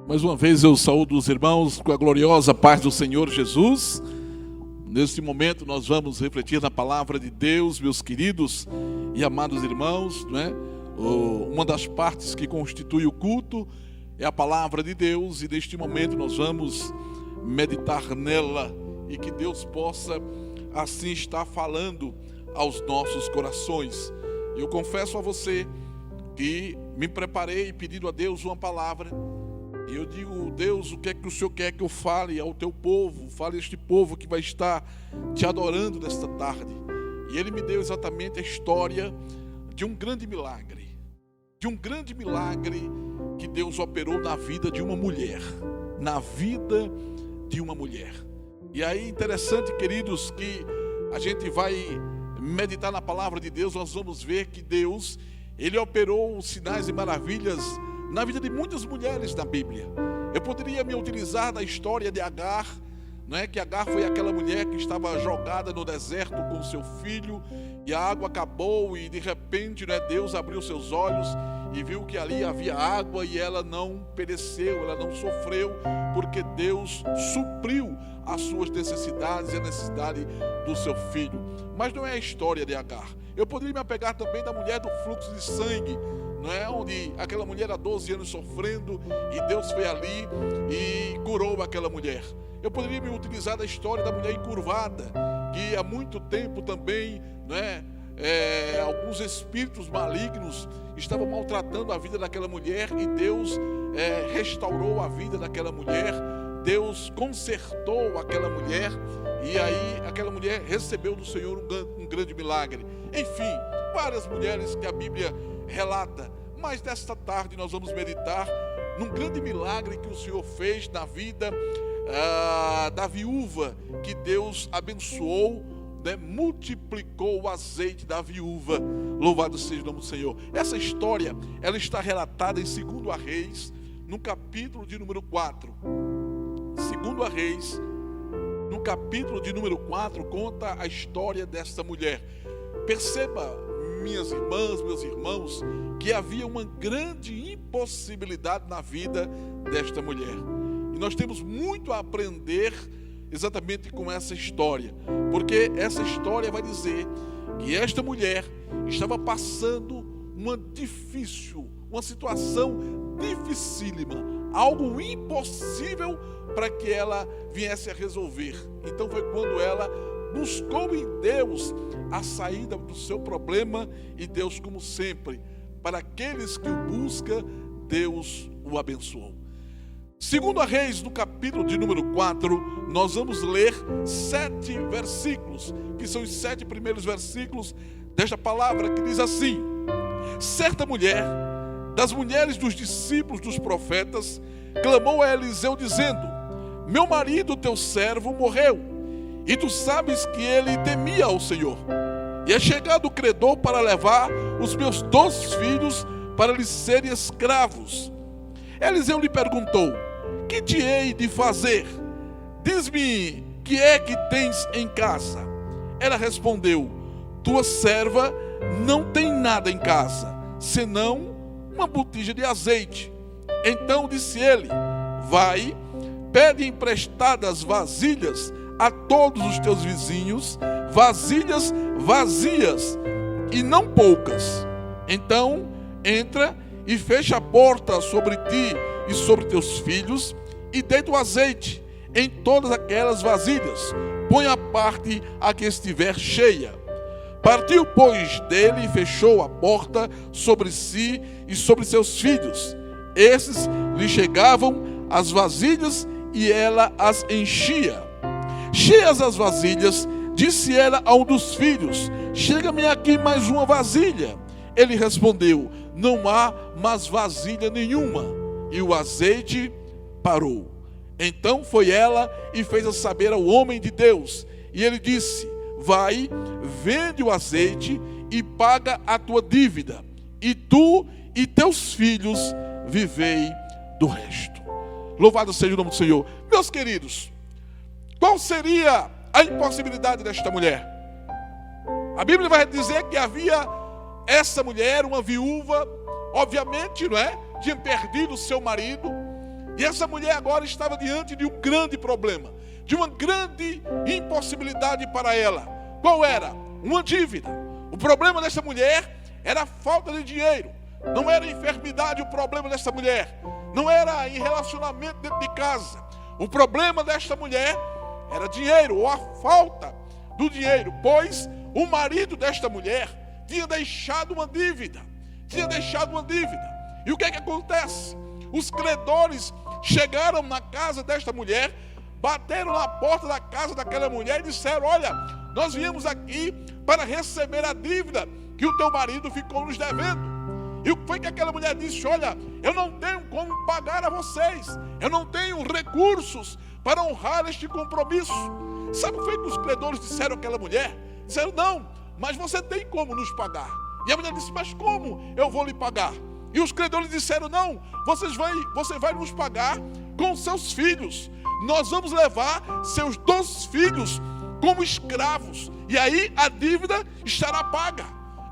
Mais uma vez eu saúdo os irmãos com a gloriosa paz do Senhor Jesus. Neste momento nós vamos refletir na palavra de Deus, meus queridos e amados irmãos, não é? Uma das partes que constitui o culto é a palavra de Deus, e neste momento nós vamos meditar nela e que Deus possa assim estar falando aos nossos corações. Eu confesso a você que me preparei pedindo a Deus uma palavra. E eu digo: Deus, o que é que o Senhor quer que eu fale ao teu povo? Fale a este povo que vai estar te adorando nesta tarde. E Ele me deu exatamente a história de um grande milagre. De um grande milagre que Deus operou na vida de uma mulher. Na vida de uma mulher. E aí, interessante, queridos, que a gente vai meditar na palavra de Deus. Nós vamos ver que Deus, Ele operou sinais e maravilhas na vida de muitas mulheres na Bíblia. Eu poderia me utilizar da história de Agar, não é? Que Agar foi aquela mulher que estava jogada no deserto com seu filho, e a água acabou, e de repente, não é, Deus abriu seus olhos e viu que ali havia água, e ela não pereceu, ela não sofreu, porque Deus supriu as suas necessidades e a necessidade do seu filho. Mas não é a história de Agar. Eu poderia me apegar também da mulher do fluxo de sangue, não é? Onde aquela mulher há 12 anos sofrendo, e Deus foi ali e curou aquela mulher. Eu poderia me utilizar da história da mulher encurvada, que há muito tempo também, não é? Alguns espíritos malignos estavam maltratando a vida daquela mulher, e Deus restaurou a vida daquela mulher. Deus consertou aquela mulher, e aí aquela mulher recebeu do Senhor um grande milagre. Enfim, várias mulheres que a Bíblia relata. Mas nesta tarde nós vamos meditar num grande milagre que o Senhor fez na vida da viúva, que Deus abençoou, né? Multiplicou o azeite da viúva. Louvado seja o nome do Senhor. Essa história, ela está relatada em 2 Reis, no capítulo de número 4. 2 Reis, no capítulo de número 4, conta a história desta mulher. Perceba, minhas irmãs, meus irmãos, que havia uma grande impossibilidade na vida desta mulher. E nós temos muito a aprender exatamente com essa história, porque essa história vai dizer que esta mulher estava passando uma situação dificílima, algo impossível para que ela viesse a resolver. Então foi quando ela buscou em Deus a saída do seu problema, e Deus, como sempre, para aqueles que o buscam, Deus o abençoou. 2 Reis, no capítulo de número 4, nós vamos ler 7 versículos, que são os 7 primeiros versículos desta palavra, que diz assim: certa mulher, das mulheres dos discípulos dos profetas, clamou a Eliseu dizendo: meu marido, teu servo, morreu, e tu sabes que ele temia ao Senhor. E é chegado o credor para levar os meus 2 filhos para lhes serem escravos. Eliseu lhe perguntou: que te hei de fazer? Diz-me, que é que tens em casa? Ela respondeu: tua serva não tem nada em casa, senão uma botija de azeite. Então disse ele: vai, pede emprestadas vasilhas a todos os teus vizinhos, vasilhas vazias e não poucas. Então entra e fecha a porta sobre ti e sobre teus filhos, e deita o azeite em todas aquelas vasilhas. Põe a parte a que estiver cheia. Partiu, pois, dele e fechou a porta sobre si e sobre seus filhos. Esses lhe chegavam as vasilhas e ela as enchia. Cheias as vasilhas, disse ela a um dos filhos: chega-me aqui mais uma vasilha. Ele respondeu: não há mais vasilha nenhuma. E o azeite parou. Então foi ela e fez a saber ao homem de Deus. E ele disse: vai, vende o azeite e paga a tua dívida, e tu e teus filhos vivei do resto. Louvado seja o nome do Senhor. Meus queridos, qual seria a impossibilidade desta mulher? A Bíblia vai dizer que havia essa mulher, uma viúva, obviamente, não é? Tinha perdido seu marido, E essa mulher agora estava diante de um grande problema, de uma grande impossibilidade para ela. Qual era? Uma dívida. O problema dessa mulher era a falta de dinheiro. Não era enfermidade o problema dessa mulher. Não era em relacionamento dentro de casa. O problema desta mulher era dinheiro, ou a falta do dinheiro, pois o marido desta mulher tinha deixado uma dívida. E o que é que acontece? Os credores chegaram na casa desta mulher, bateram na porta da casa daquela mulher e disseram: olha, nós viemos aqui para receber a dívida que o teu marido ficou nos devendo. E o que foi que aquela mulher disse? Olha, eu não tenho como pagar a vocês, eu não tenho recursos para honrar este compromisso. Sabe o que foi que os credores disseram àquela mulher? Disseram: não, mas você tem como nos pagar. E a mulher disse: mas como eu vou lhe pagar? E os credores disseram: não, você vai nos pagar com seus filhos. Nós vamos levar seus 2 filhos como escravos, e aí a dívida estará paga.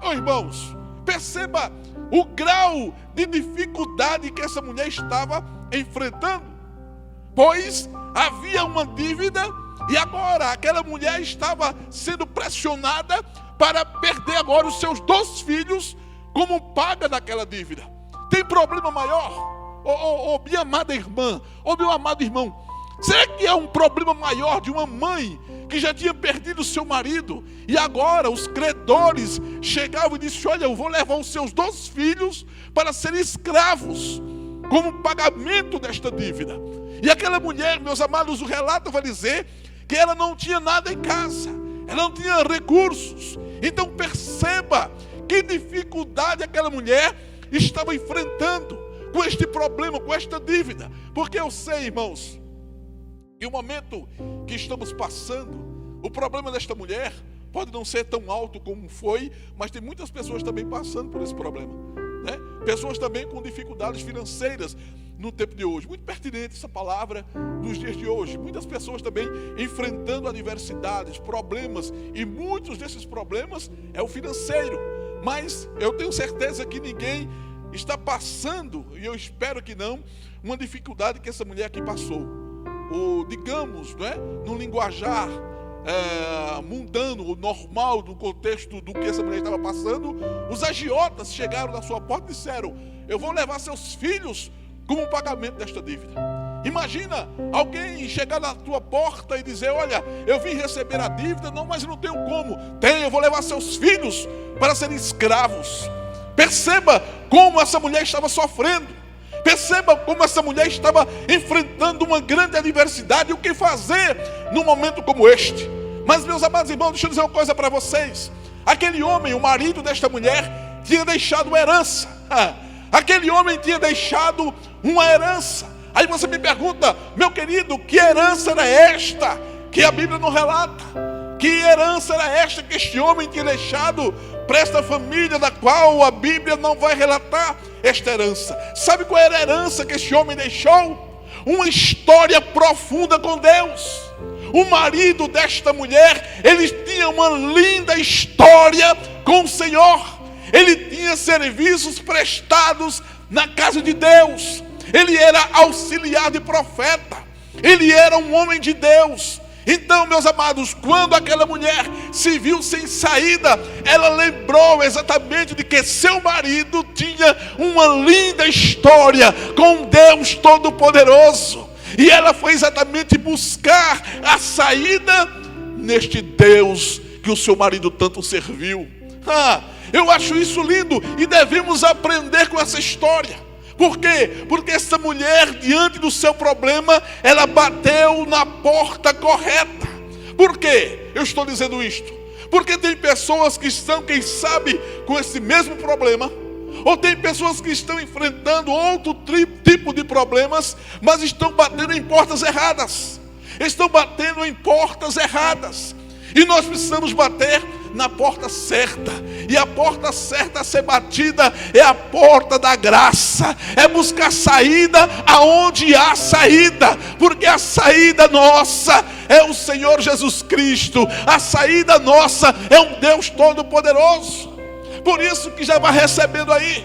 Oh, irmãos, perceba o grau de dificuldade que essa mulher estava enfrentando, pois havia uma dívida e agora aquela mulher estava sendo pressionada para perder agora os seus 2 filhos como paga daquela dívida. Tem problema maior? Minha amada irmã, meu amado irmão, será que é um problema maior de uma mãe que já tinha perdido seu marido e agora os credores chegavam e disseram: olha, eu vou levar os seus 2 filhos para serem escravos como pagamento desta dívida? E aquela mulher, meus amados, o relato vai dizer que ela não tinha nada em casa, ela não tinha recursos. Então perceba que dificuldade aquela mulher estava enfrentando com este problema, com esta dívida. Porque eu sei, irmãos, que o momento que estamos passando, o problema desta mulher pode não ser tão alto como foi, mas tem muitas pessoas também passando por esse problema, né? Pessoas também com dificuldades financeiras no tempo de hoje. Muito pertinente essa palavra nos dias de hoje. Muitas pessoas também enfrentando adversidades, problemas, e muitos desses problemas é o financeiro. Mas eu tenho certeza que ninguém está passando, e eu espero que não, uma dificuldade que essa mulher aqui passou. Ou digamos, não é, no linguajar mundano, o normal, do contexto do que essa mulher estava passando, os agiotas chegaram na sua porta e disseram: eu vou levar seus filhos como pagamento desta dívida. Imagina alguém chegar na tua porta e dizer: olha, eu vim receber a dívida, não, mas eu não tenho como. Eu vou levar seus filhos para serem escravos. Perceba como essa mulher estava sofrendo. Perceba como essa mulher estava enfrentando uma grande adversidade. O que fazer num momento como este? Mas, meus amados irmãos, deixa eu dizer uma coisa para vocês. Aquele homem, o marido desta mulher, tinha deixado uma herança. Aquele homem tinha deixado uma herança. Aí você me pergunta: meu querido, que herança era esta que a Bíblia não relata? Que herança era esta que este homem tinha deixado para esta família, da qual a Bíblia não vai relatar esta herança? Sabe qual era a herança que este homem deixou? Uma história profunda com Deus. O marido desta mulher, ele tinha uma linda história com o Senhor. Ele tinha serviços prestados na casa de Deus. Ele era auxiliar de profeta. Ele era um homem de Deus. Então, meus amados, quando aquela mulher se viu sem saída, ela lembrou exatamente de que seu marido tinha uma linda história com Deus Todo-Poderoso. E ela foi exatamente buscar a saída neste Deus que o seu marido tanto serviu. Eu acho isso lindo e devemos aprender com essa história. Por quê? Porque essa mulher, diante do seu problema, ela bateu na porta correta. Por quê? Eu estou dizendo isto porque tem pessoas que estão, quem sabe, com esse mesmo problema, ou tem pessoas que estão enfrentando outro tipo de problemas, mas estão batendo em portas erradas. Estão batendo em portas erradas. E nós precisamos bater na porta certa. E a porta certa a ser batida é a porta da graça. É buscar saída aonde há saída. Porque a saída nossa é o Senhor Jesus Cristo. A saída nossa é um Deus Todo-Poderoso. Por isso que já vai recebendo aí.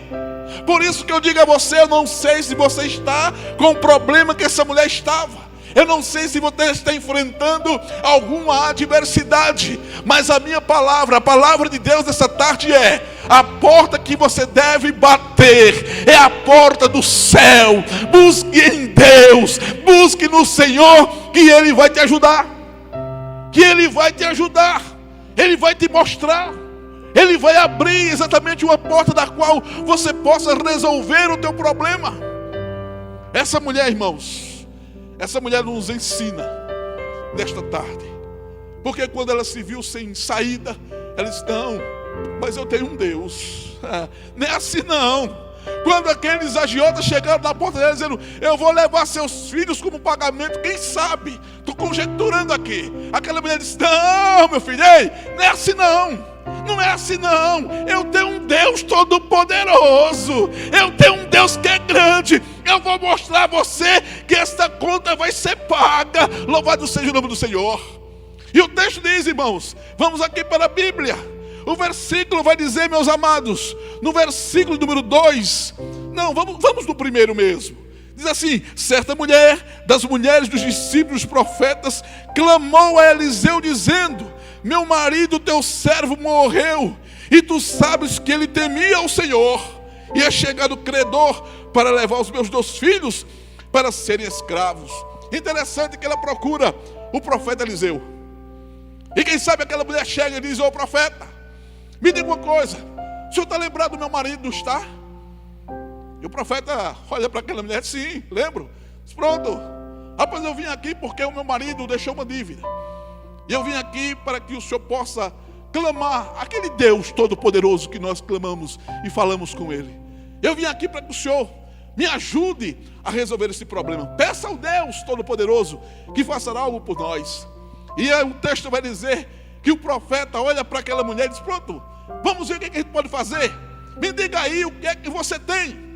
Por isso que eu digo a você, eu não sei se você está com o problema que essa mulher estava. Eu não sei se você está enfrentando alguma adversidade, mas a minha palavra, a palavra de Deus nessa tarde é: a porta que você deve bater é a porta do céu. Busque em Deus, busque no Senhor, que Ele vai te ajudar. Que Ele vai te ajudar, Ele vai te mostrar, Ele vai abrir exatamente uma porta da qual você possa resolver o teu problema. Essa mulher, irmãos, essa mulher nos ensina nesta tarde, porque quando ela se viu sem saída, ela disse: não, mas eu tenho um Deus. Não é assim não. Quando aqueles agiotas chegaram na porta dela dizendo: eu vou levar seus filhos como pagamento, quem sabe? Estou conjecturando aqui. Aquela mulher disse: não, meu filho, ei, não é assim não. Não é assim não. Eu tenho um Deus todo poderoso. Eu tenho um Deus que é grande. Eu vou mostrar a você que esta conta vai ser paga. Louvado seja o nome do Senhor. E o texto diz, irmãos, vamos aqui para a Bíblia. O versículo vai dizer, meus amados, no versículo número 2. Não, vamos no primeiro mesmo. Diz assim: certa mulher das mulheres dos discípulos profetas clamou a Eliseu dizendo: meu marido, teu servo, morreu, e tu sabes que ele temia o Senhor, e é chegado credor para levar os meus 2 filhos para serem escravos. Interessante que ela procura o profeta Eliseu. E quem sabe aquela mulher chega e diz: ô profeta, me diga uma coisa, o senhor está lembrado do meu marido, não está? E o profeta olha para aquela mulher e diz: sim, lembro. Diz: pronto, rapaz, eu vim aqui porque o meu marido deixou uma dívida. E eu vim aqui para que o senhor possa clamar aquele Deus todo-poderoso que nós clamamos e falamos com Ele. Eu vim aqui para que o senhor me ajude a resolver esse problema. Peça ao Deus todo-poderoso que faça algo por nós. E aí o texto vai dizer que o profeta olha para aquela mulher e diz: pronto, vamos ver o que a gente pode fazer. Me diga aí o que é que você tem.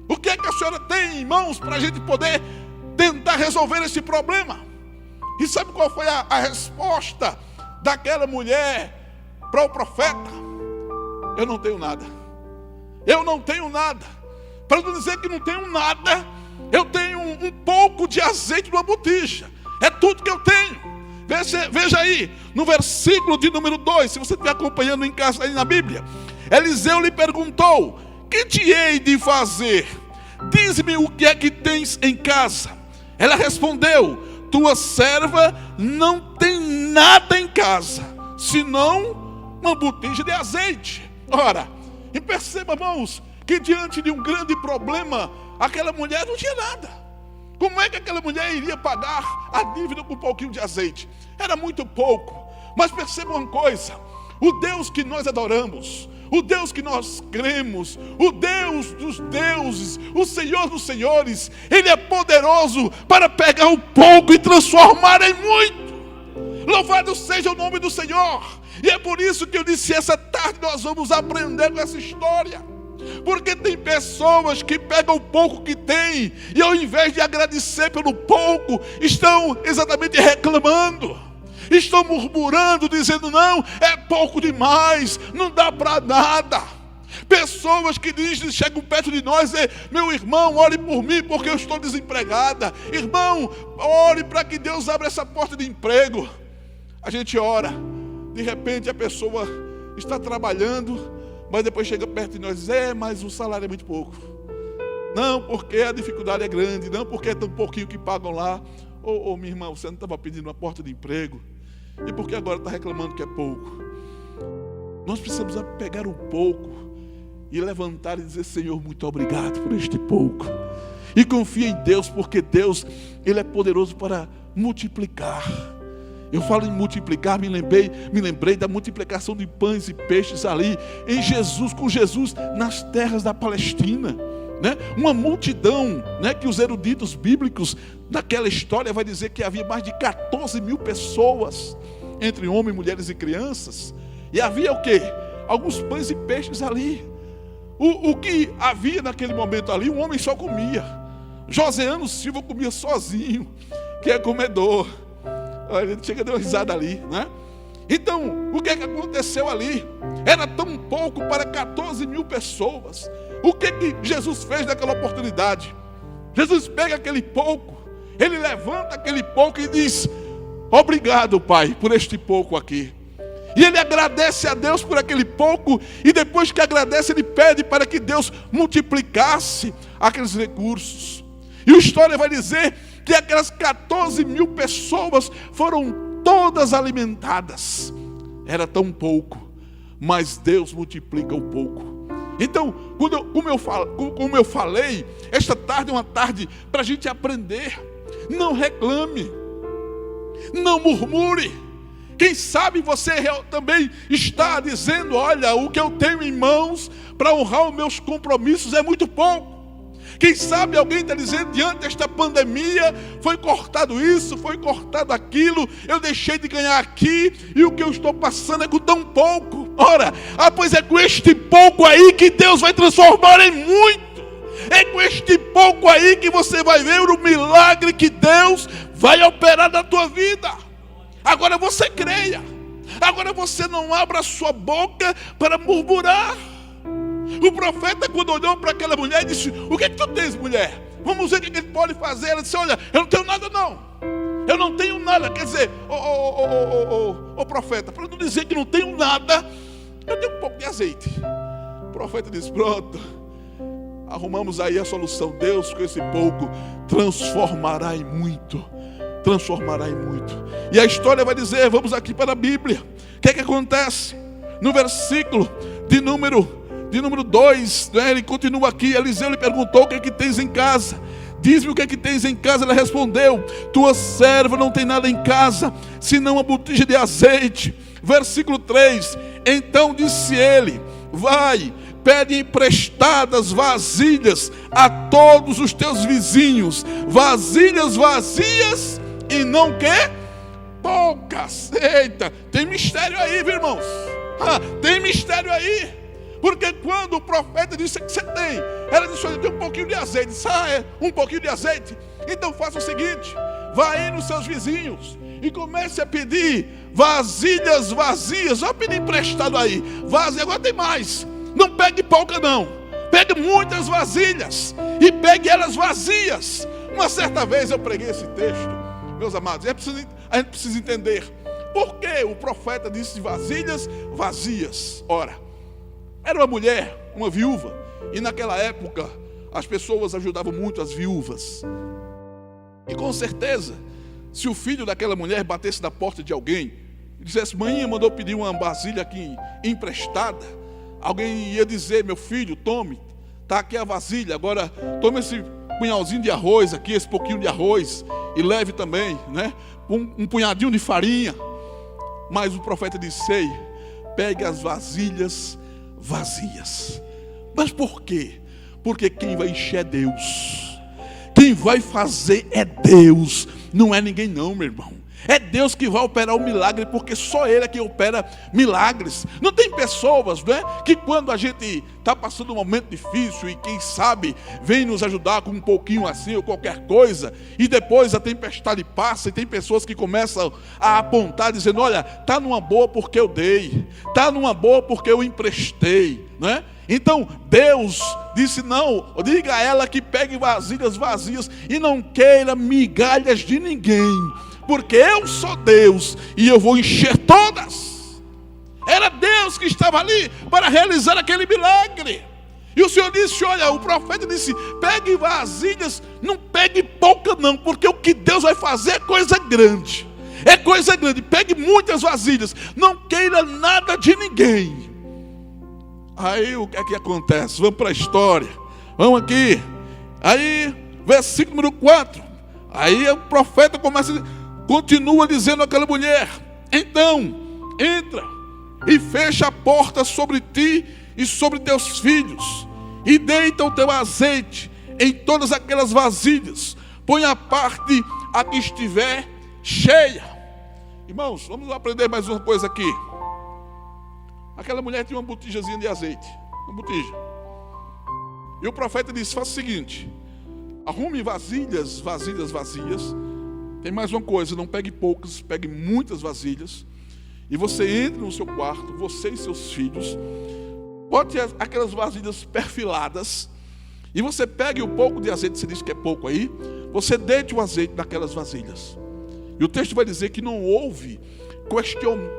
O que é que a senhora tem em mãos para a gente poder tentar resolver esse problema. E sabe qual foi a resposta daquela mulher para o profeta? Eu não tenho nada. Eu não tenho nada. Para não dizer que não tenho nada, eu tenho um pouco de azeite numa botija. É tudo que eu tenho. Veja aí, no versículo de número 2, se você estiver acompanhando em casa aí na Bíblia. Eliseu lhe perguntou: que te hei de fazer? Diz-me o que é que tens em casa. Ela respondeu: tua serva não tem nada em casa, senão uma botija de azeite. Ora, e perceba, irmãos, que diante de um grande problema, aquela mulher não tinha nada. Como é que aquela mulher iria pagar a dívida com um pouquinho de azeite? Era muito pouco. Mas perceba uma coisa: o Deus que nós adoramos, o Deus que nós cremos, o Deus dos deuses, o Senhor dos senhores, Ele é poderoso para pegar o pouco e transformar em muito. Louvado seja o nome do Senhor. E é por isso que eu disse: essa tarde nós vamos aprender com essa história. Porque tem pessoas que pegam o pouco que tem e ao invés de agradecer pelo pouco, estão exatamente reclamando, estão murmurando, dizendo: não, é pouco demais, não dá para nada. Pessoas que dizem, chegam perto de nós e: meu irmão, ore por mim porque eu estou desempregada. Irmão, ore para que Deus abra essa porta de emprego. A gente ora, de repente a pessoa está trabalhando, mas depois chega perto de nós e diz: mas o salário é muito pouco. Não, porque a dificuldade é grande. Não, porque é tão pouquinho que pagam lá. Ô, minha irmã, você não estava pedindo uma porta de emprego? E por que agora está reclamando que é pouco? Nós precisamos pegar o pouco e levantar e dizer: Senhor, muito obrigado por este pouco. E confia em Deus, porque Deus, Ele é poderoso para multiplicar. Eu falo em multiplicar, me lembrei da multiplicação de pães e peixes ali em Jesus, com Jesus nas terras da Palestina, né? Uma multidão, né? Que os eruditos bíblicos naquela história vai dizer que havia mais de 14 mil pessoas, entre homens, mulheres e crianças. E havia o quê? Alguns pães e peixes ali. O que havia naquele momento ali, um homem só comia. Joseano Silva comia sozinho, que é comedor. Olha, ele chega a dar uma risada ali, né? Então, o que é que aconteceu ali? Era tão pouco para 14 mil pessoas. O que Jesus fez naquela oportunidade? Jesus pega aquele pouco, ele levanta aquele pouco e diz: obrigado, Pai, por este pouco aqui. E ele agradece a Deus por aquele pouco, e depois que agradece, ele pede para que Deus multiplicasse aqueles recursos. E a história vai dizer que aquelas 14 mil pessoas foram todas alimentadas. Era tão pouco, mas Deus multiplica o pouco. Então, como eu falei, esta tarde é uma tarde para a gente aprender. Não reclame, não murmure. Quem sabe você também está dizendo: olha, o que eu tenho em mãos para honrar os meus compromissos é muito pouco. Quem sabe alguém está dizendo: diante desta pandemia, foi cortado isso, foi cortado aquilo, eu deixei de ganhar aqui, e o que eu estou passando é com tão pouco. Ora, pois é com este pouco aí que Deus vai transformar em muito. É com este pouco aí que você vai ver o milagre que Deus vai operar na tua vida. Agora você creia. Agora você não abra a sua boca para murmurar. O profeta, quando olhou para aquela mulher, disse: o que tu tens, mulher? Vamos ver o que ele pode fazer. Ela disse: olha, eu não tenho nada não. Eu não tenho nada. Quer dizer, profeta, para não dizer que não tenho nada, eu tenho um pouco de azeite. O profeta disse: pronto, arrumamos aí a solução. Deus com esse pouco transformará em muito. Transformará em muito. E a história vai dizer, vamos aqui para a Bíblia, o que é que acontece? No versículo de número 2, né, ele continua aqui. Eliseu lhe perguntou: o que é que tens em casa? Diz-me o que é que tens em casa. Ela respondeu: tua serva não tem nada em casa, senão uma botija de azeite. Versículo 3, então disse ele: vai, pede emprestadas vasilhas a todos os teus vizinhos, vasilhas vazias e não que? Poucas. Eita, tem mistério aí, viu, irmãos? Tem mistério aí. Porque quando o profeta disse: que você tem? Ela disse: olha, tem um pouquinho de azeite. Um pouquinho de azeite. Então faça o seguinte: vá aí nos seus vizinhos e comece a pedir vasilhas vazias. Vá pedir emprestado aí. Vasilha, agora tem mais. Não pegue pouca não. Pegue muitas vasilhas e pegue elas vazias. Uma certa vez eu preguei esse texto, meus amados, a gente precisa entender por que o profeta disse vasilhas vazias. Ora, era uma mulher, uma viúva, e naquela época as pessoas ajudavam muito as viúvas. E com certeza, se o filho daquela mulher batesse na porta de alguém e dissesse: mãe mandou pedir uma vasilha aqui emprestada, alguém ia dizer: meu filho, tome, está aqui a vasilha, agora tome esse punhalzinho de arroz aqui, esse pouquinho de arroz, e leve também, né, um punhadinho de farinha. Mas o profeta disse: ei, pegue as vasilhas vazias. Mas por quê? Porque quem vai encher é Deus. Quem vai fazer é Deus, não é ninguém não, meu irmão. É Deus que vai operar o milagre, porque só Ele é que opera milagres. Não tem pessoas, né, que quando a gente está passando um momento difícil e quem sabe vem nos ajudar com um pouquinho assim ou qualquer coisa, e depois a tempestade passa e tem pessoas que começam a apontar dizendo: olha, está numa boa porque eu dei, está numa boa porque eu emprestei, né? Então Deus disse: não, diga a ela que pegue vasilhas vazias e não queira migalhas de ninguém, porque eu sou Deus e eu vou encher todas. Era Deus que estava ali para realizar aquele milagre. E o Senhor disse: olha, o profeta disse: pegue vasilhas, não pegue pouca não, porque o que Deus vai fazer é coisa grande. É coisa grande, pegue muitas vasilhas, não queira nada de ninguém. Aí o que é que acontece? Vamos para a história. Vamos aqui. Aí, versículo número 4. Aí o profeta continua dizendo àquela mulher: então, entra e fecha a porta sobre ti e sobre teus filhos, e deita o teu azeite em todas aquelas vasilhas, põe a parte a que estiver cheia. Irmãos, vamos aprender mais uma coisa aqui. Aquela mulher tinha uma botijazinha de azeite, uma botija. E o profeta disse: faça o seguinte, arrume vasilhas vazias. Tem mais uma coisa, não pegue poucas, pegue muitas vasilhas. E você entra no seu quarto, você e seus filhos, bote aquelas vasilhas perfiladas, e você pegue o pouco de azeite, você diz que é pouco aí, você deite o azeite naquelas vasilhas. E o texto vai dizer que não houve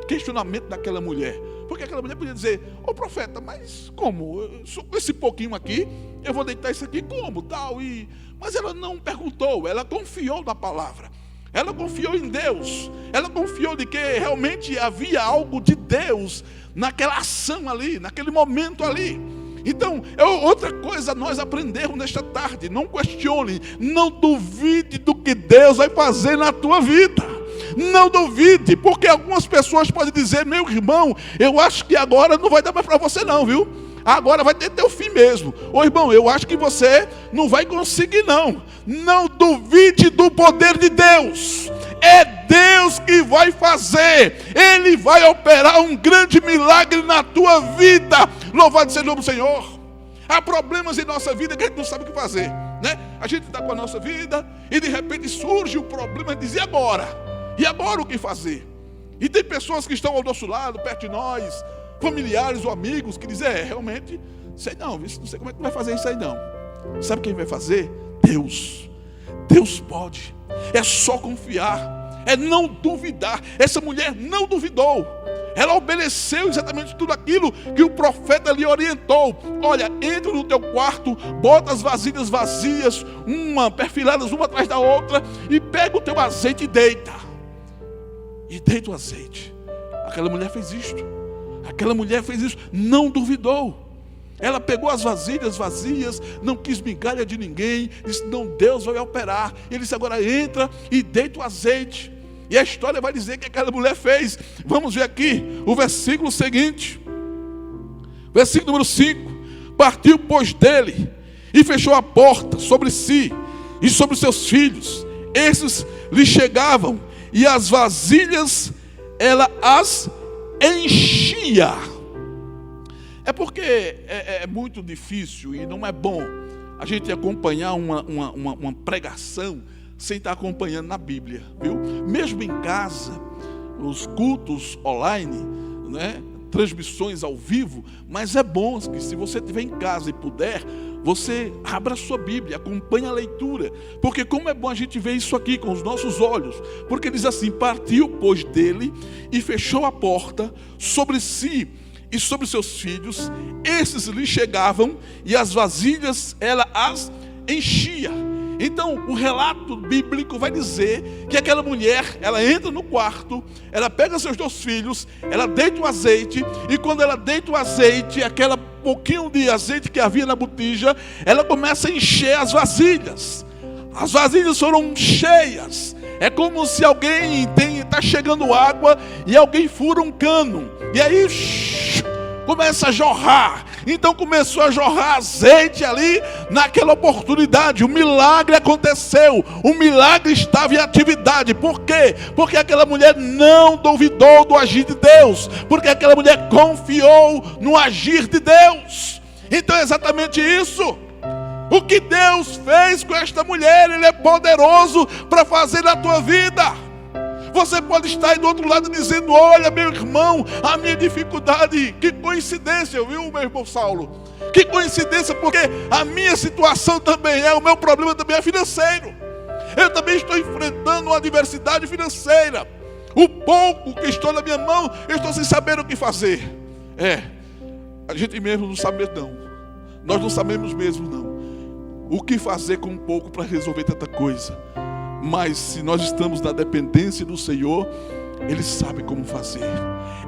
questionamento daquela mulher. Porque aquela mulher podia dizer: ô profeta, mas como? Só com esse pouquinho aqui, eu vou deitar isso aqui como? Tal, mas ela não perguntou, ela confiou na palavra. Ela confiou em Deus. Ela confiou de que realmente havia algo de Deus naquela ação ali, naquele momento ali. Então, outra coisa nós aprendemos nesta tarde: não questione, não duvide do que Deus vai fazer na tua vida. Não duvide, porque algumas pessoas podem dizer: meu irmão, eu acho que agora não vai dar mais para você não, viu? Agora vai ter teu fim mesmo. Ô irmão, eu acho que você não vai conseguir não. Não duvide do poder de Deus. É Deus que vai fazer. Ele vai operar um grande milagre na tua vida. Louvado seja o nome do Senhor. Há problemas em nossa vida que a gente não sabe o que fazer, né? A gente está com a nossa vida e de repente surge o problema e diz: e agora? E agora o que fazer? E tem pessoas que estão ao nosso lado, perto de nós, familiares ou amigos, que dizem: realmente, sei não sei como é que vai fazer isso aí não. Sabe quem vai fazer? Deus. Deus pode. É só confiar, é não duvidar. Essa mulher não duvidou. Ela obedeceu exatamente tudo aquilo que o profeta lhe orientou. Olha, entra no teu quarto, bota as vasilhas vazias, perfiladas uma atrás da outra, e pega o teu azeite e deita. E deita o azeite. Aquela mulher fez isto. Aquela mulher fez isso, não duvidou. Ela pegou as vasilhas vazias, não quis migalha de ninguém, disse: não, Deus vai operar. Ele disse: agora entra e deita o azeite. E a história vai dizer que aquela mulher fez. Vamos ver aqui o versículo seguinte. Versículo número 5. Partiu, pois, dele e fechou a porta sobre si e sobre os seus filhos. Esses lhe chegavam e as vasilhas ela as enchia. É porque é muito difícil e não é bom a gente acompanhar uma pregação sem estar acompanhando na Bíblia, viu? Mesmo em casa, os cultos online, né? Transmissões ao vivo, mas é bom que se você estiver em casa e puder, você abra a sua Bíblia, acompanhe a leitura, porque como é bom a gente ver isso aqui com os nossos olhos, porque diz assim: partiu, pois, dele e fechou a porta sobre si e sobre seus filhos, esses lhe chegavam e as vasilhas ela as enchia. Então o relato bíblico vai dizer que aquela mulher, ela entra no quarto, ela pega seus 2 filhos, ela deita o azeite, e quando ela deita o azeite, aquele pouquinho de azeite que havia na botija, ela começa a encher as vasilhas. As vasilhas foram cheias. É como se alguém está chegando água e alguém fura um cano, e aí começa a jorrar. Então começou a jorrar azeite ali naquela oportunidade. O milagre aconteceu. O milagre estava em atividade. Por quê? Porque aquela mulher não duvidou do agir de Deus. Porque aquela mulher confiou no agir de Deus. Então é exatamente isso. O que Deus fez com esta mulher, Ele é poderoso para fazer na tua vida. Você pode estar aí do outro lado dizendo: olha, meu irmão, a minha dificuldade, que coincidência, viu, meu irmão Saulo? Que coincidência, porque a minha situação também o meu problema também é financeiro. Eu também estou enfrentando uma adversidade financeira. O pouco que estou na minha mão, eu estou sem saber o que fazer. A gente mesmo não sabe mesmo não. Nós não sabemos mesmo não o que fazer com um pouco para resolver tanta coisa. Mas se nós estamos na dependência do Senhor, Ele sabe como fazer.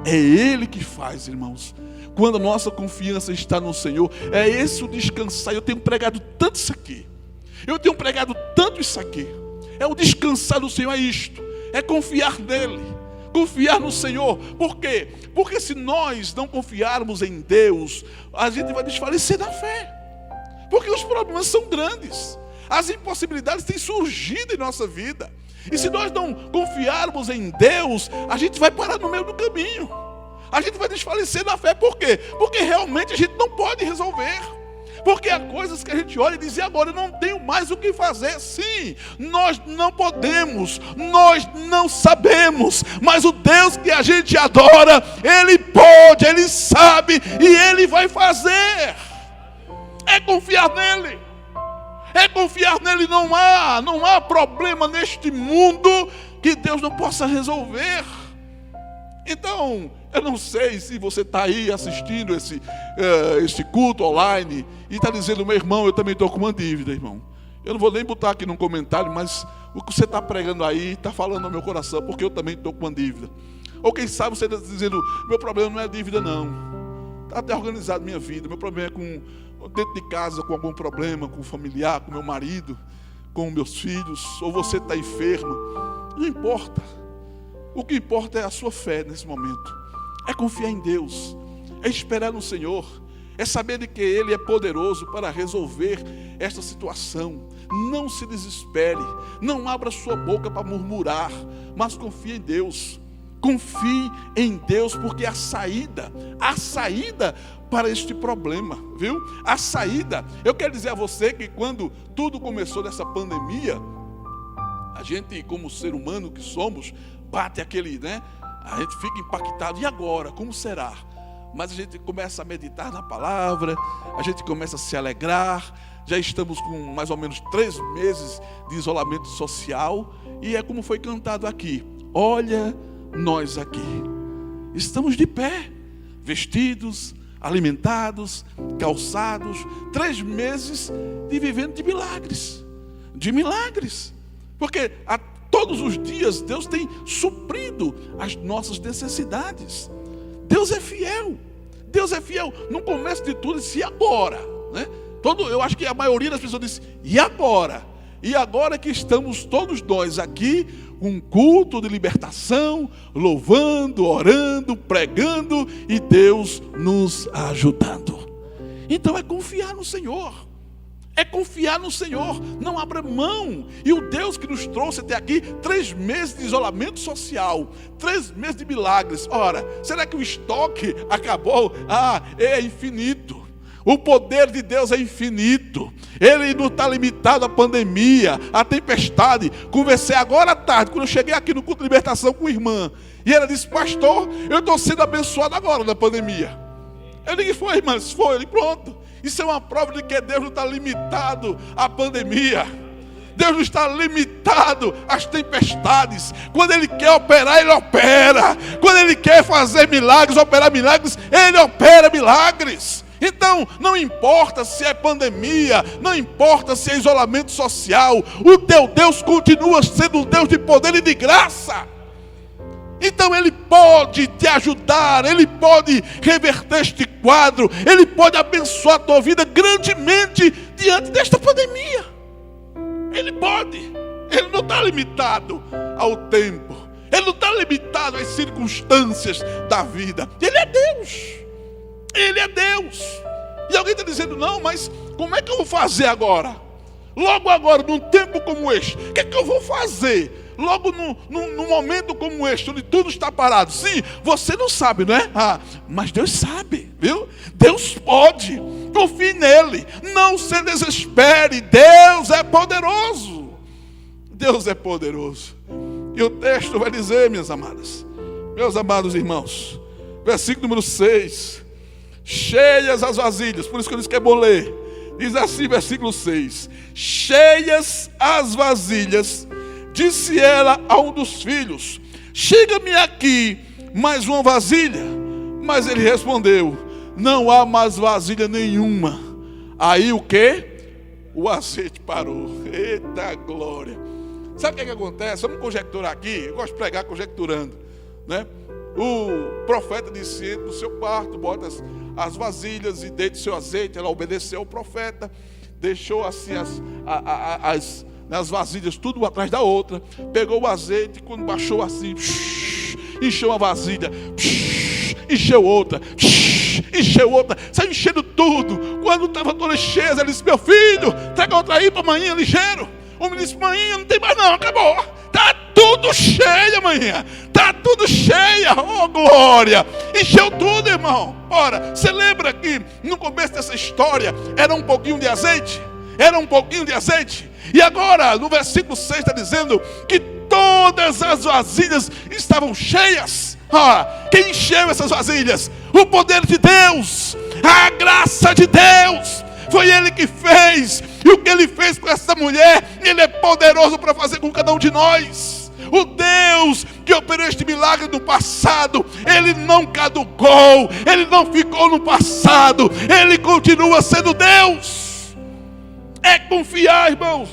É Ele que faz, irmãos. Quando a nossa confiança está no Senhor, é esse o descansar. Eu tenho pregado tanto isso aqui. Eu tenho pregado tanto isso aqui. É o descansar do Senhor, é isto. É confiar nele. Confiar no Senhor. Por quê? Porque se nós não confiarmos em Deus, a gente vai desfalecer na fé. Porque os problemas são grandes. As impossibilidades têm surgido em nossa vida. E se nós não confiarmos em Deus, a gente vai parar no meio do caminho. A gente vai desfalecer na fé. Por quê? Porque realmente a gente não pode resolver. Porque há coisas que a gente olha e diz: e agora eu não tenho mais o que fazer. Sim, nós não podemos, nós não sabemos, mas o Deus que a gente adora, Ele pode, Ele sabe e Ele vai fazer. É confiar nele. É confiar nele. Não há problema neste mundo que Deus não possa resolver. Então, eu não sei se você está aí assistindo esse culto online e está dizendo: meu irmão, eu também estou com uma dívida, irmão. Eu não vou nem botar aqui no comentário, mas o que você está pregando aí está falando no meu coração, porque eu também estou com uma dívida. Ou quem sabe você está dizendo: meu problema não é dívida, não. Está até organizado minha vida. Meu problema é dentro de casa, com algum problema, com o familiar, com meu marido, com meus filhos. Ou você está enfermo. Não importa. O que importa é a sua fé nesse momento. É confiar em Deus. É esperar no Senhor. É saber de que Ele é poderoso para resolver esta situação. Não se desespere. Não abra sua boca para murmurar. Mas confie em Deus. Confie em Deus, porque a saída para este problema, viu? A saída. Eu quero dizer a você que quando tudo começou nessa pandemia, a gente, como ser humano que somos, bate aquele, né? A gente fica impactado. E agora? Como será? Mas a gente começa a meditar na palavra, a gente começa a se alegrar. Já estamos com mais ou menos 3 meses de isolamento social. E é como foi cantado aqui: olha nós aqui. Estamos de pé, vestidos, alimentados, calçados. 3 meses de vivendo de milagres. De milagres. Porque todos os dias Deus tem suprido as nossas necessidades. Deus é fiel. Deus é fiel. No começo de tudo, disse: e agora? Né? Eu acho que a maioria das pessoas disse: e agora? E agora que estamos todos nós aqui, um culto de libertação, louvando, orando, pregando e Deus nos ajudando. Então é confiar no Senhor. É confiar no Senhor, não abra mão. E o Deus que nos trouxe até aqui, 3 meses de isolamento social, 3 meses de milagres. Ora, será que o estoque acabou? É infinito. O poder de Deus é infinito. Ele não está limitado à pandemia, à tempestade. Conversei agora à tarde, quando eu cheguei aqui no culto de libertação com a irmã, e ela disse: pastor, eu estou sendo abençoado agora na pandemia. Eu digo: foi, irmã? Foi. Ele: pronto. Isso é uma prova de que Deus não está limitado à pandemia. Deus não está limitado às tempestades. Quando Ele quer operar, Ele opera. Quando Ele quer fazer milagres, operar milagres, Ele opera milagres. Então, não importa se é pandemia, não importa se é isolamento social, o teu Deus continua sendo um Deus de poder e de graça. Então Ele pode te ajudar, Ele pode reverter este quadro, Ele pode abençoar a tua vida grandemente diante desta pandemia. Ele pode. Ele não está limitado ao tempo, Ele não está limitado às circunstâncias da vida. Ele é Deus. Ele é Deus. E alguém está dizendo: não, mas como é que eu vou fazer agora? Logo agora, num tempo como este, o que é que eu vou fazer? Logo num momento como este, onde tudo está parado. Sim, você não sabe, não é? Mas Deus sabe, viu? Deus pode. Confie nele. Não se desespere. Deus é poderoso. Deus é poderoso. E o texto vai dizer, minhas amadas, meus amados irmãos, versículo número 6. Cheias as vasilhas. Por isso que eu disse que é bom ler. Diz assim, versículo 6. Cheias as vasilhas, disse ela a um dos filhos: chega-me aqui mais uma vasilha. Mas ele respondeu: não há mais vasilha nenhuma. Aí o que? O azeite parou. Eita glória. Sabe o que acontece? Vamos conjecturar aqui. Eu gosto de pregar conjecturando, né? O profeta disse: entre no seu quarto, bota as vasilhas e deite seu azeite. Ela obedeceu ao profeta, deixou assim as vasilhas tudo atrás da outra, pegou o azeite, quando baixou assim, encheu uma vasilha, encheu outra, saiu enchendo tudo. Quando estava toda cheia, ela disse: meu filho, traga outra aí para amanhã ligeiro. O menino disse: manhã não tem mais não, acabou, está tudo tudo cheio amanhã. Está tudo cheia, oh glória. Encheu tudo, irmão. Ora, você lembra que no começo dessa história era um pouquinho de azeite? Era um pouquinho de azeite. E agora, no versículo 6 está dizendo que todas as vasilhas estavam cheias. Quem encheu essas vasilhas? O poder de Deus, a graça de Deus. Foi Ele que fez. E o que Ele fez com essa mulher, Ele é poderoso para fazer com cada um de nós. O Deus que operou este milagre no passado, Ele não caducou, Ele não ficou no passado, Ele continua sendo Deus. É confiar, irmãos.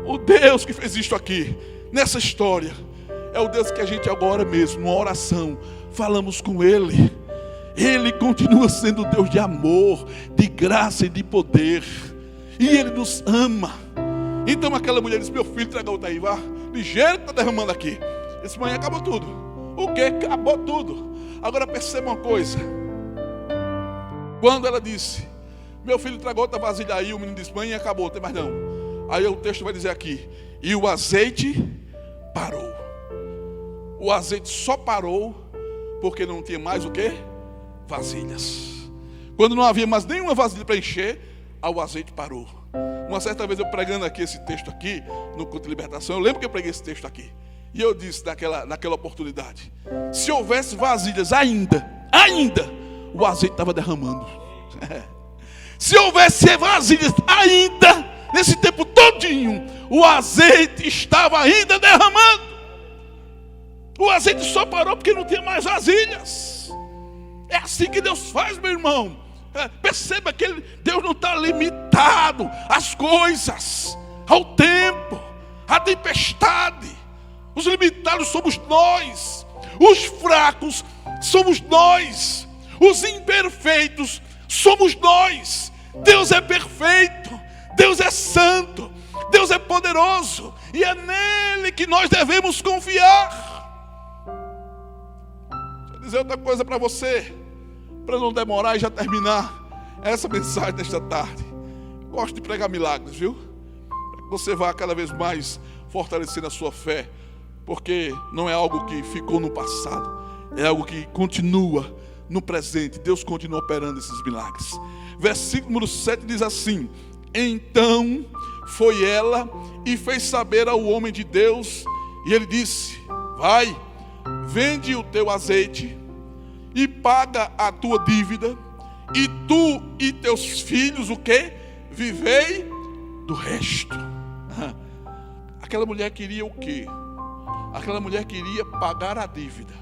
O Deus que fez isto aqui, nessa história, é o Deus que a gente agora mesmo, numa oração, falamos com Ele. Ele continua sendo Deus de amor, de graça e de poder. E Ele nos ama. Então aquela mulher disse: meu filho, traga outra aí, vá. Ligeiro que está derramando aqui. Esse manhã acabou tudo. O que? Acabou tudo. Agora perceba uma coisa. Quando ela disse: meu filho, traga outra vasilha aí, o menino disse: mãe, acabou, não tem mais não. Aí o texto vai dizer aqui: e o azeite parou. O azeite só parou porque não tinha mais o quê? Vasilhas. Quando não havia mais nenhuma vasilha para encher, o azeite parou. Uma certa vez eu pregando aqui esse texto aqui, no culto de libertação, eu lembro que eu preguei esse texto aqui. E eu disse naquela oportunidade: se houvesse vasilhas ainda, o azeite estava derramando. Se houvesse vasilhas ainda, nesse tempo todinho, o azeite estava ainda derramando. O azeite só parou porque não tinha mais vasilhas. É assim que Deus faz, meu irmão. Perceba que Deus não está limitado às coisas, ao tempo, à tempestade. Os limitados somos nós. Os fracos somos nós. Os imperfeitos somos nós. Deus é perfeito. Deus é santo. Deus é poderoso. E é nele que nós devemos confiar. Dizer outra coisa para você, para não demorar e já terminar essa mensagem desta tarde. Eu gosto de pregar milagres, viu? Para que você vá cada vez mais fortalecendo a sua fé, porque não é algo que ficou no passado, é algo que continua no presente. Deus continua operando esses milagres. Versículo número 7 diz assim: então foi ela e fez saber ao homem de Deus, e ele disse: vai, vende o teu azeite e paga a tua dívida, e tu e teus filhos, o quê? Vivei do resto. Aquela mulher queria o quê? Aquela mulher queria pagar a dívida.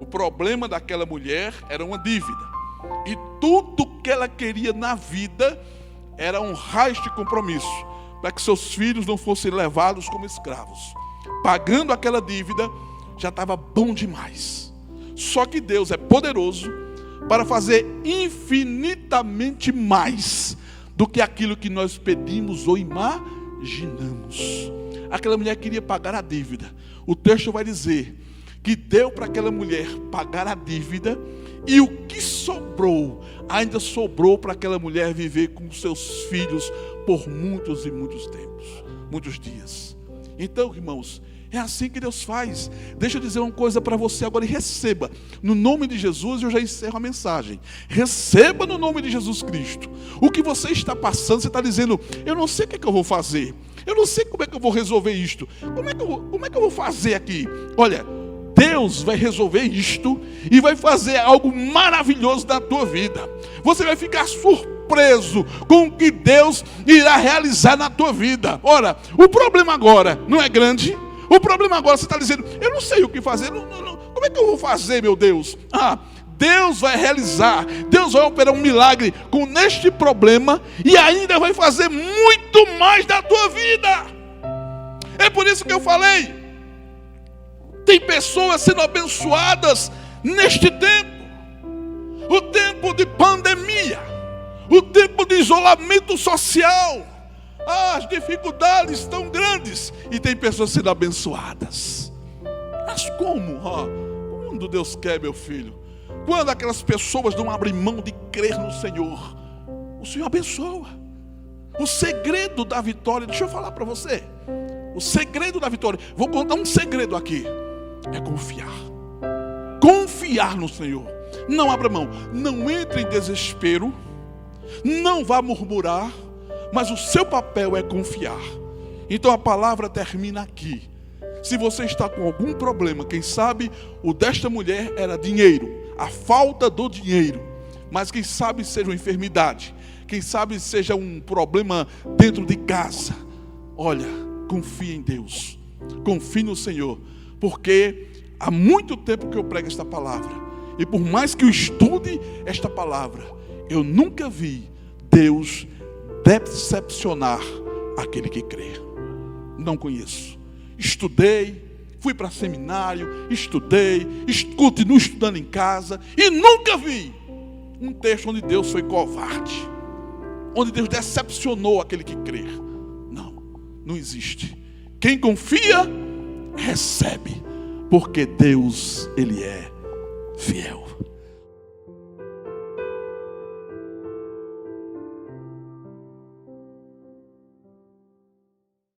O problema daquela mulher era uma dívida. E tudo que ela queria na vida era honrar este compromisso, para que seus filhos não fossem levados como escravos. Pagando aquela dívida, já estava bom demais. Só que Deus é poderoso para fazer infinitamente mais do que aquilo que nós pedimos ou imaginamos. Aquela mulher queria pagar a dívida. O texto vai dizer que deu para aquela mulher pagar a dívida, e o que sobrou, ainda sobrou para aquela mulher viver com seus filhos por muitos e muitos tempos, muitos dias. Então, irmãos, é assim que Deus faz. Deixa eu dizer uma coisa para você agora e receba. No nome de Jesus, eu já encerro a mensagem. Receba no nome de Jesus Cristo. O que você está passando, você está dizendo: eu não sei o que é que eu vou fazer. Eu não sei como é que eu vou resolver isto. Como é que eu vou fazer aqui? Olha, Deus vai resolver isto e vai fazer algo maravilhoso na tua vida. Você vai ficar surpreso com o que Deus irá realizar na tua vida. Ora, o problema agora não é grande. O problema agora, você está dizendo: eu não sei o que fazer. Como é que eu vou fazer, meu Deus? Deus vai realizar. Deus vai operar um milagre neste problema e ainda vai fazer muito mais da tua vida. É por isso que eu falei. Tem pessoas sendo abençoadas neste tempo. O tempo de pandemia. O tempo de isolamento social. As dificuldades tão grandes e tem pessoas sendo abençoadas. Mas como? Quando Deus quer, meu filho, quando aquelas pessoas não abrem mão de crer no Senhor, o Senhor abençoa. O segredo da vitória, deixa eu falar para você, O segredo da vitória, vou contar um segredo aqui, é confiar. Confiar no Senhor. Não abra mão, não entre em desespero, não vá murmurar, mas o seu papel é confiar. Então a palavra termina aqui. Se você está com algum problema, quem sabe o desta mulher era dinheiro, a falta do dinheiro, mas quem sabe seja uma enfermidade, quem sabe seja um problema dentro de casa. Olha, confie em Deus, confie no Senhor, porque há muito tempo que eu prego esta palavra, e por mais que eu estude esta palavra, eu nunca vi Deus decepcionar aquele que crê. Não conheço. Estudei, fui para seminário, estudei, continuo estudando em casa, e nunca vi um texto onde Deus foi covarde, onde Deus decepcionou aquele que crê. Não existe. Quem confia, recebe, porque Deus, Ele é fiel.